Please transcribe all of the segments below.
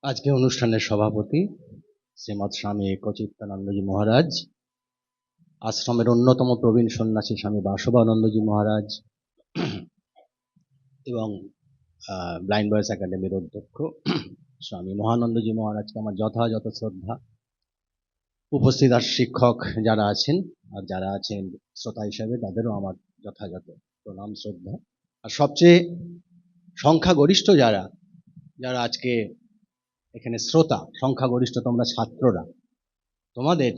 আজকে অনুষ্ঠানের সভাপতি শ্রীমৎ স্বামী একচিত্তানন্দজি মহারাজ, আশ্রমের অন্যতম প্রবীণ সন্ন্যাসী স্বামী বাসবানন্দজি মহারাজ এবং ব্লাইন্ড বয়েস একাডেমির অধ্যক্ষ স্বামী মহানন্দজি মহারাজকে আমার যথাযথ শ্রদ্ধা। উপস্থিত আর শিক্ষক যারা আছেন আর যারা আছেন শ্রোতা হিসাবে তাদেরও আমার যথাযথ প্রণাম শ্রদ্ধা। আর সবচেয়ে সংখ্যাগরিষ্ঠ যারা যারা আজকে এখানে শ্রোতা, সংখ্যাগরিষ্ঠ তোমরা ছাত্ররা, তোমাদের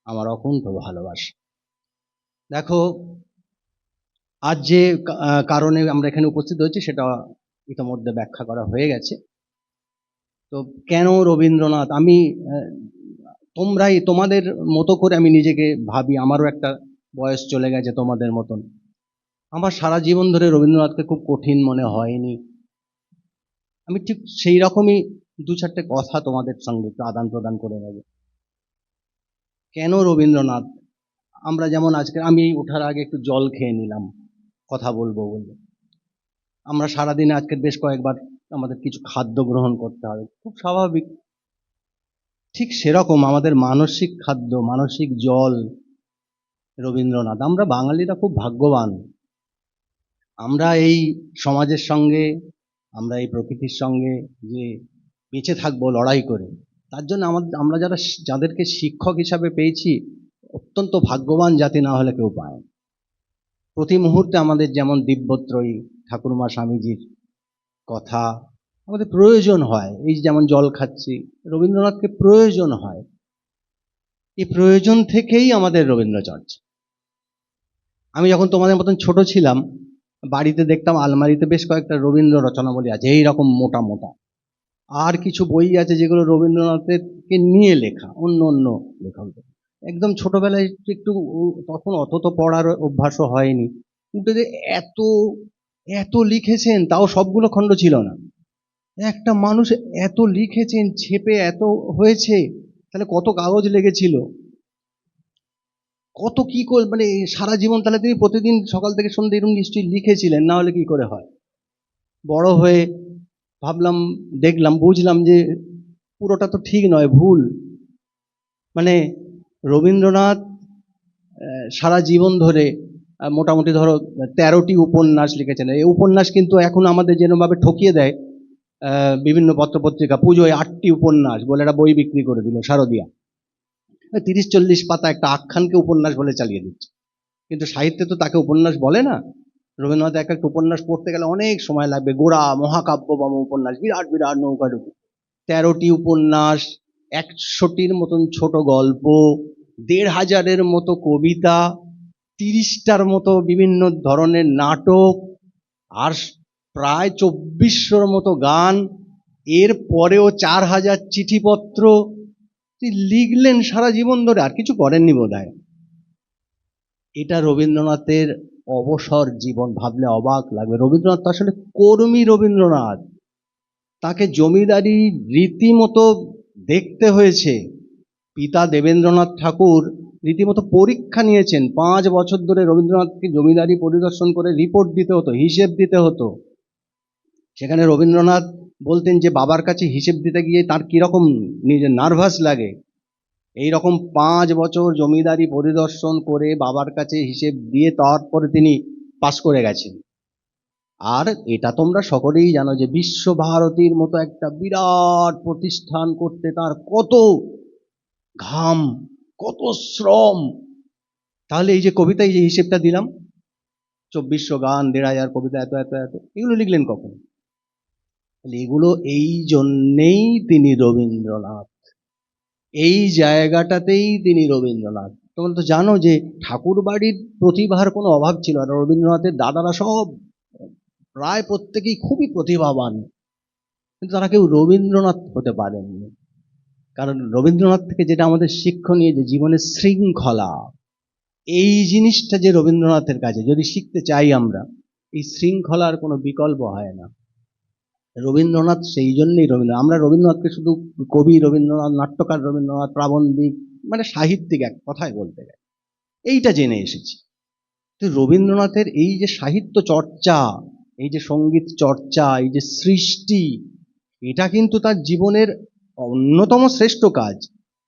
আমার অকুণ্ঠ ভালোবাসা। দেখো, আজ যে কারণে আমরা এখানে উপস্থিত হয়েছি সেটা ইতিমধ্যে ব্যাখ্যা করা হয়ে গেছে। তো কেন রবীন্দ্রনাথ, আমি তোমাদের মতো করে আমি নিজেকে ভাবি, আমারও একটা বয়স চলে গেছে তোমাদের মতন। আমার সারা জীবন ধরে রবীন্দ্রনাথকে খুব কঠিন মনে হয়নি। আমি ঠিক সেই রকমই দু চারটে কথা তোমাদের সঙ্গে একটু আদান প্রদান করে নেব। কেন রবীন্দ্রনাথ? আমরা যেমন আজকে, আমি ওঠার আগে একটু জল খেয়ে নিলাম কথা বলবো বলে। আমরা সারাদিনে আজকে বেশ কয়েকবার আমাদের কিছু খাদ্য গ্রহণ করতে হবে, খুব স্বাভাবিক। ঠিক সেরকম আমাদের মানসিক খাদ্য, মানসিক জল রবীন্দ্রনাথ। আমরা বাঙালিরা খুব ভাগ্যবান। আমরা এই সমাজের সঙ্গে, আমরা এই প্রকৃতির সঙ্গে যে বেঁচে থাকবো লড়াই করে, তার জন্য আমরা যাদেরকে শিক্ষক হিসাবে পেয়েছি, অত্যন্ত ভাগ্যবান জাতি, না হলে কেউ পায়। প্রতি মুহূর্তে আমাদের যেমন দিব্যত্রয়ী ঠাকুরমা স্বামীজির কথা আমাদের প্রয়োজন হয়, এই যেমন জল খাচ্ছি, রবীন্দ্রনাথকে প্রয়োজন হয়। এই প্রয়োজন থেকেই আমাদের রবীন্দ্র চর্চা। আমি যখন তোমাদের মতন ছোট ছিলাম, বাড়িতে দেখতাম আলমারিতে বেশ কয়েকটা রবীন্দ্র রচনাবলী আছে, এইরকম মোটা মোটা। আর কিছু বই আছে যেগুলো রবীন্দ্রনাথকে নিয়ে লেখা, অন্য অন্য লেখকদের। একদম ছোটবেলায় একটু, তখন অত তো পড়ার অভ্যাসও হয়নি, কিন্তু এত এত লিখেছেন, তাও সবগুলো খণ্ড ছিল না। একটা মানুষ এত লিখেছেন, ছেপে এত হয়েছে, তাহলে কত কাগজ লেগেছিল, কত কি করে, মানে সারা জীবন তাহলে তিনি প্রতিদিন সকাল থেকে সন্ধ্যে এরকম নিশ্চয়ই লিখেছিলেন, না হলে কি করে হয়। বড় হয়ে ভাবলাম, দেখলাম, বুঝলাম যে পুরোটা তো ঠিক নয়, ভুল। মানে রবীন্দ্রনাথ সারা জীবন ধরে মোটামুটি ধরো 13টি উপন্যাস লিখেছেন। এই উপন্যাস কিন্তু এখন আমাদের যেরকমভাবে ঠকিয়ে দেয় বিভিন্ন পত্রপত্রিকা, পুজোয় 8টি উপন্যাস বলে একটা বই বিক্রি করে দিল, শারদিয়া। 30-40 পাতা একটা আখ্যানকে উপন্যাস বলে চালিয়ে দিচ্ছে। কিন্তু সাহিত্যে তো তাকে উপন্যাস বলে না। রবীন্দ্রনাথ এক একটা উপন্যাস পড়তে গেলে অনেক সময় লাগবে। গোড়া মহাকাব্যবম উপন্যাস, বিরাট বিরাট নৌকাডুবি। 13টি উপন্যাস, 100টির মতন ছোট গল্প, 1500-এর মতো কবিতা, 30টার মতো বিভিন্ন ধরনের নাটক, আর প্রায় 2400-র মতো গান। এর পরেও 4000 চিঠিপত্র লিখলেন সারা জীবন ধরে, আর কিছু করেননি বোধহয়। এটা রবীন্দ্রনাথের অবসর জীবন, ভাবলে অবাক লাগবে। রবীন্দ্রনাথ তো আসলে কর্মী রবীন্দ্রনাথ। তাকে জমিদারি রীতিমতো দেখতে হয়েছে। পিতা দেবেন্দ্রনাথ ঠাকুর রীতিমতো পরীক্ষা নিয়েছেন। 5 বছর ধরে রবীন্দ্রনাথকে জমিদারি পরিদর্শন করে রিপোর্ট দিতে হতো, হিসেব দিতে হতো। সেখানে রবীন্দ্রনাথ বলতেন যে বাবার কাছে হিসেব দিতে গিয়ে তার কিরকম নিজের নার্ভাস লাগে। এই রকম 5 বছর জমিদারি পরিদর্শন করে বাবার কাছে হিসেব দিয়ে তারপরে তিনি পাশ করে গেছেন। আর এটা তোমরা সকলেই জানো যে বিশ্বভারতীর মতো একটা বিরাট প্রতিষ্ঠান করতে তার কত ঘাম, কত শ্রম। তাহলে এই যে কবিতা, এই যে হিসেবটা দিলাম, 2400 গান, 1500 কবিতা, এত এত এত, এগুলো লিখলেন কখন? এগুলো এই জন্যেই তিনি রবীন্দ্রনাথ, এই জায়গাটাতেই তিনি রবীন্দ্রনাথ। তোমরা তো জানো যে ঠাকুর বাড়ির প্রতিভার কোনো অভাব ছিল না। রবীন্দ্রনাথের দাদারা সব প্রায় প্রত্যেকেই খুবই প্রতিভাবান, কিন্তু তারা কেউ রবীন্দ্রনাথ হতে পারেননি। কারণ রবীন্দ্রনাথ থেকে যেটা আমাদের শিক্ষণীয়, যে জীবনের শৃঙ্খলা, এই জিনিসটা যে রবীন্দ্রনাথের কাছে যদি শিখতে চাই আমরা, এই শৃঙ্খলার কোনো বিকল্প হয় না। রবীন্দ্রনাথ সেই জন্যই রবীন্দ্রনাথ। আমরা রবীন্দ্রনাথকে শুধু কবি রবীন্দ্রনাথ, নাট্যকার রবীন্দ্রনাথ, প্রাবন্ধিক, মানে সাহিত্যিক এক কথায় বলতে গেলে এইটা জেনে এসেছি। তো রবীন্দ্রনাথের এই যে সাহিত্য চর্চা, এই যে সঙ্গীত চর্চা, এই যে সৃষ্টি, এটা কিন্তু তার জীবনের অন্যতম শ্রেষ্ঠ কাজ।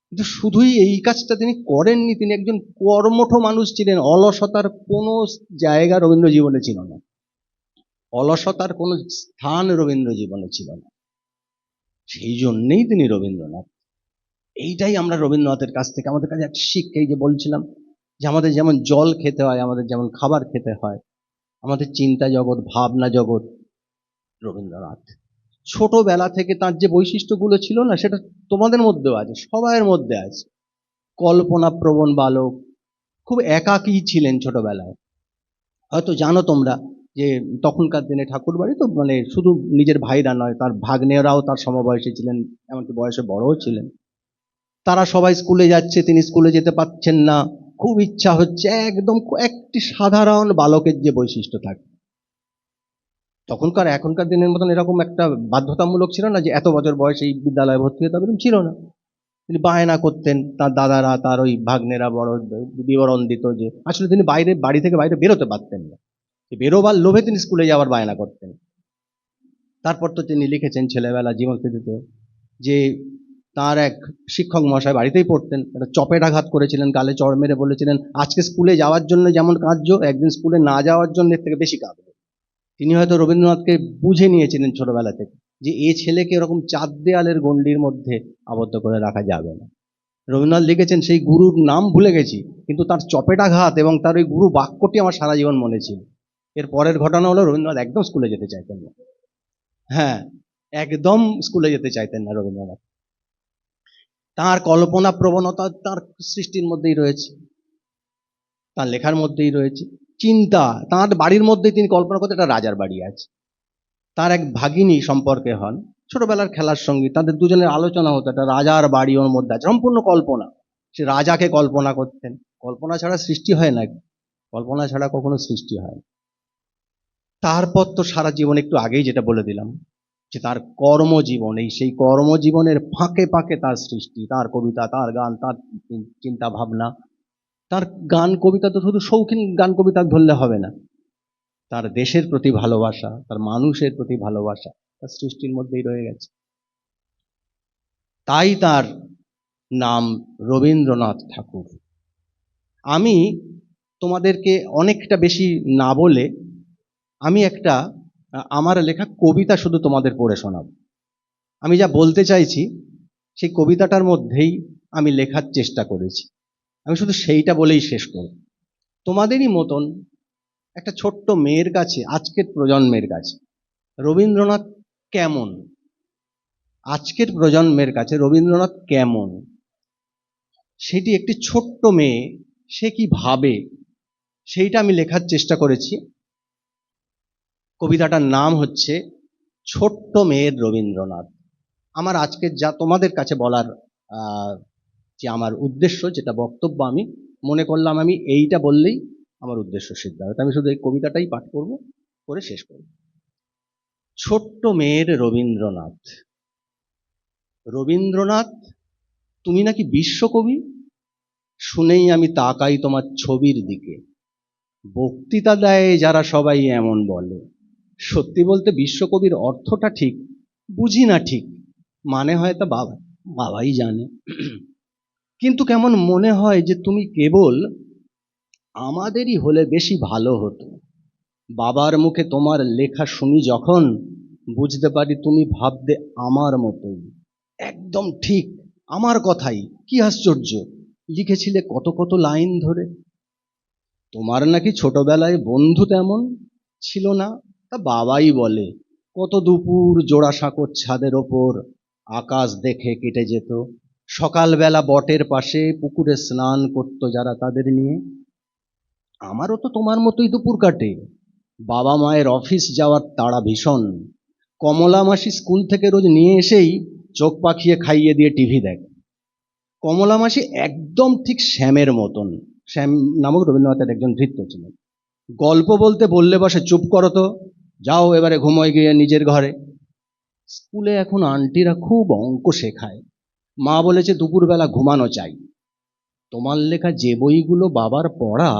কিন্তু শুধুই এই কাজটা তিনি করেননি, তিনি একজন কর্মঠ মানুষ ছিলেন। অলসতার কোনো জায়গা রবীন্দ্র জীবনে ছিল না, অলসতার কোনো স্থান রবীন্দ্র জীবনে ছিল না। সেই জন্যেই তিনি রবীন্দ্রনাথ। এইটাই আমরা রবীন্দ্রনাথের কাছ থেকে আমাদের কাছে একটা শিক্ষা। এই যে বলছিলাম যে আমাদের যেমন জল খেতে হয়, আমাদের যেমন খাবার খেতে হয়, আমাদের চিন্তা জগৎ, ভাবনা জগৎ রবীন্দ্রনাথ। ছোটবেলা থেকে তার যে বৈশিষ্ট্যগুলো ছিল না, সেটা তোমাদের মধ্যেও আছে, সবার মধ্যে আছে। কল্পনা প্রবণ বালক, খুব একাকী ছিলেন ছোটবেলায়। হয়তো জানো তোমরা যে তখনকার দিনে ঠাকুর বাড়ি তো মানে শুধু নিজের ভাইরা নয়, তার ভাগ্নেরাও তার সমবয়সী ছিলেন, এমনকি বয়সে বড়ও ছিলেন। তারা সবাই স্কুলে যাচ্ছে, তিনি স্কুলে যেতে পারছেন না, খুব ইচ্ছা হচ্ছে। একদম একটি সাধারণ বালকের যে বৈশিষ্ট্য থাকে, তখনকার এখনকার দিনের মতন এরকম একটা বাধ্যতামূলক ছিল না যে এত বছর বয়সে এই বিদ্যালয়ে ভর্তি হতে হবে, এরকম ছিল না। তিনি বায়না করতেন, তার দাদারা, তার ওই ভাগ্নেরা বড় বিবরণ দিত যে আসলে তিনি বাড়ি থেকে বাইরে বেরোতে পারতেন না, বেরোবার লোভে তিনি স্কুলে যাওয়ার বায়না করতেন। তারপর তো তিনি লিখেছেন ছেলেবেলা জীবনস্মৃতিতে যে তার এক শিক্ষক মহাশয় বাড়িতেই পড়তেন, একটা চপের আঘাত করেছিলেন, গালে চড় মেরে বলেছিলেন আজকে স্কুলে যাওয়ার জন্য যেমন কাঁদছো, একদিন স্কুলে না যাওয়ার জন্য এর থেকে বেশি কাঁদবে। তিনি হয়তো রবীন্দ্রনাথকে বুঝে নিয়েছিলেন ছোটবেলা থেকে যে এ ছেলেকে এরকম চার দেয়ালের গণ্ডির মধ্যে আবদ্ধ করে রাখা যাবে না। রবীন্দ্রনাথ লিখেছেন সেই গুরুর নাম ভুলে গেছি, কিন্তু তার চপেটাঘাত এবং তার ওই গুরু বাক্যটি আমার সারা জীবন মনে ছিল। এর পরের ঘটনা হলো রবীন্দ্রনাথ একদম স্কুলে যেতে চাইতেন না। হ্যাঁ, একদম স্কুলে যেতে চাইতেন না রবীন্দ্রনাথ। তার কল্পনা প্রবণতা তার সৃষ্টির মধ্যেই রয়েছে, তার লেখার মধ্যেই রয়েছে। চিন্তা, তার বাড়ির মধ্যেই তিনি কল্পনা করতে একটা রাজার বাড়ি আছে। তার এক ভাগিনী সম্পর্কে হন, ছোটবেলার খেলার সঙ্গী, তাদের দুজনের আলোচনা হতো, একটা রাজার বাড়ি ওর মধ্যে আছে, সম্পূর্ণ কল্পনা। সে রাজাকে কল্পনা করতেন। কল্পনা ছাড়া সৃষ্টি হয় না, কল্পনা ছাড়া কখনো সৃষ্টি হয় না। তারপর তো সারা জীবন, একটু আগেই যেটা বলে দিলাম যে তার কর্মজীবন, এই সেই কর্মজীবনের ফাঁকে ফাঁকে তার সৃষ্টি, তার কবিতা, তার গান, তার চিন্তা ভাবনা। তার গান কবিতা তো শুধু শৌখিন গান কবিতা ধরলে হবে না, তার দেশের প্রতি ভালোবাসা, তার মানুষের প্রতি ভালোবাসা তার সৃষ্টির মধ্যেই রয়ে গেছে। তাই তার নাম রবীন্দ্রনাথ ঠাকুর। আমি তোমাদেরকে অনেকটা বেশি না বলে আমি একটা আমার লেখা কবিতা শুধু তোমাদের পড়ে শোনাবো। আমি যা বলতে চাইছি সেই কবিতাটার মধ্যেই আমি লেখার চেষ্টা করেছি। আমি শুধু সেইটা বলেই শেষ করব। তোমাদেরই মতন একটা ছোট্ট মেয়ের কাছে, আজকের প্রজন্মের কাছে রবীন্দ্রনাথ কেমন, আজকের প্রজন্মের কাছে রবীন্দ্রনাথ কেমন, সেটি একটি ছোট্ট মেয়ে সে কি ভাবে, সেইটা আমি লেখার চেষ্টা করেছি। কবিতাটার নাম হচ্ছে ছোট্ট মেয়ের রবীন্দ্রনাথ। আমার আজকের যা তোমাদের কাছে বলার যে আমার উদ্দেশ্য, যেটা বক্তব্য, আমি মনে করলাম আমি এইটা বললেই আমার উদ্দেশ্য সিদ্ধ হবে। আমি শুধু এই কবিতাটাই পাঠ করব, করে শেষ করব। ছোট্ট মেয়ের রবীন্দ্রনাথ। রবীন্দ্রনাথ, তুমি নাকি বিশ্বকবি, শুনেই আমি তাকাই তোমার ছবির দিকে। বক্তৃতা দেয় যারা সবাই এমন বলে, সত্যি বলতে বিশ্বকবির অর্থটা ঠিক বুঝি না, ঠিক মানে হয় তা বাবাই জানে। কিন্তু কেমন মনে হয় যে তুমি কেবল আমাদেরই হলে বেশি ভালো হতো। বাবার মুখে তোমার লেখা শুনি যখন, বুঝতে পারি তুমি ভাবতে আমার মতোই, একদম ঠিক আমার কথাই। কি আশ্চর্য, লিখেছিলে কত কত লাইন ধরে। তোমার নাকি ছোটবেলায় বন্ধু তেমন ছিল না, তা বাবাই বলে। কত দুপুর জোড়াসাঁকোর ছাদের ওপর আকাশ দেখে কেটে যেত। সকালবেলা বটের পাশে পুকুরে স্নান করতো যারা, তাদের নিয়ে। আমারও তো তোমার মতোই দুপুর কাটে, বাবা মায়ের অফিস যাওয়ার তাড়া ভীষণ। কমলা মাসি স্কুল থেকে রোজ নিয়ে এসেই চোখ পাকিয়ে খাইয়ে দিয়ে টিভি দেখ। কমলা মাসি একদম ঠিক শ্যামের মতন। শ্যাম নামক রবীন্দ্রনাথের একজন ভৃত্য ছিলেন। গল্প বলতে বললে বসে, চুপ করো তো, যাও এবারে ঘুমোয় গিয়ে নিজের ঘরে। স্কুলে এখন আন্টিরা খুব অঙ্ক শেখায়, মা বলেছে দুপুরবেলা ঘুমানো চাই। তোমার লেখা যে বইগুলো বাবার পড়া,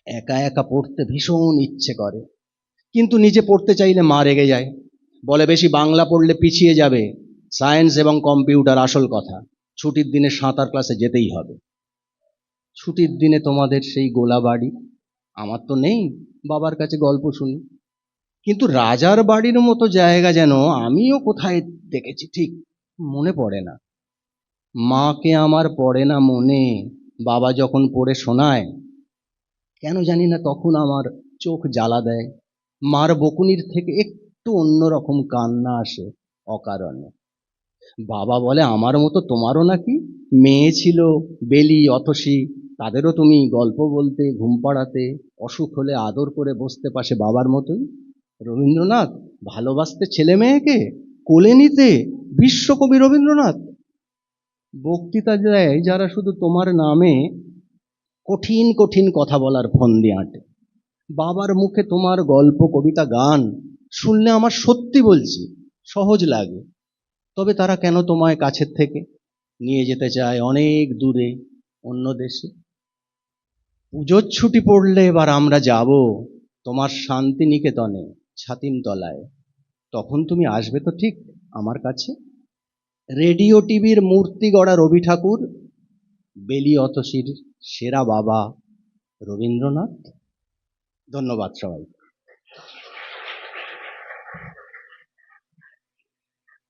একা একা পড়তে ভীষণ ইচ্ছে করে, কিন্তু নিজে পড়তে চাইলে মা রেগে যায়, বলে বেশি বাংলা পড়লে পিছিয়ে যাবে, সায়েন্স এবং কম্পিউটার আসল কথা, ছুটির দিনে সাঁতার ক্লাসে যেতেই হবে। ছুটির দিনে তোমাদের সেই গোলা বাড়ি, আমার তো নেই, বাবার কাছে গল্প শুনি। কিন্তু রাজার বাড়ির মতো জায়গা যেন আমিও কোথায় দেখেছি, ঠিক মনে পড়ে না। মাকে আমার পড়ে না মনে, বাবা যখন পড়ে শোনায়, কেন জানি না তখন আমার চোখ জ্বালা দেয়। মার বকুনির থেকে একটু অন্যরকম কান্না আসে অকারণে। বাবা বলে আমার মতো তোমারও নাকি মেয়ে ছিল, বেলি অতসী, তাদেরও তুমি গল্প বলতে, ঘুম পাড়াতে, অসুখ হলে আদর করে বসতে পাশে বাবার মতোই। রবীন্দ্রনাথ ভালোবাসতে ছেলে মেয়েকে, কোলে নিতে বিশ্বকবি রবীন্দ্রনাথ। বক্তৃতা দেয় যারা শুধু তোমার নামে কঠিন কঠিন কথা বলার ফন্দি আঁটে, বাবার মুখে তোমার গল্প কবিতা গান শুনলে আমার সত্যি বলছি সহজ লাগে। তবে তারা কেন তোমায় কাছের থেকে নিয়ে যেতে চায় অনেক দূরে, অন্য দেশে? পুজোর ছুটি পড়লে এবার আমরা যাব তোমার শান্তিনিকেতনে, ছাতিম তলায়। তখন তুমি আসবে তো ঠিক আমার কাছে? রেডিও টিভির মূর্তি গড়া রবি ঠাকুর, বেলি অতসীর সেরা বাবা রবীন্দ্রনাথ। ধন্যবাদ সবাই।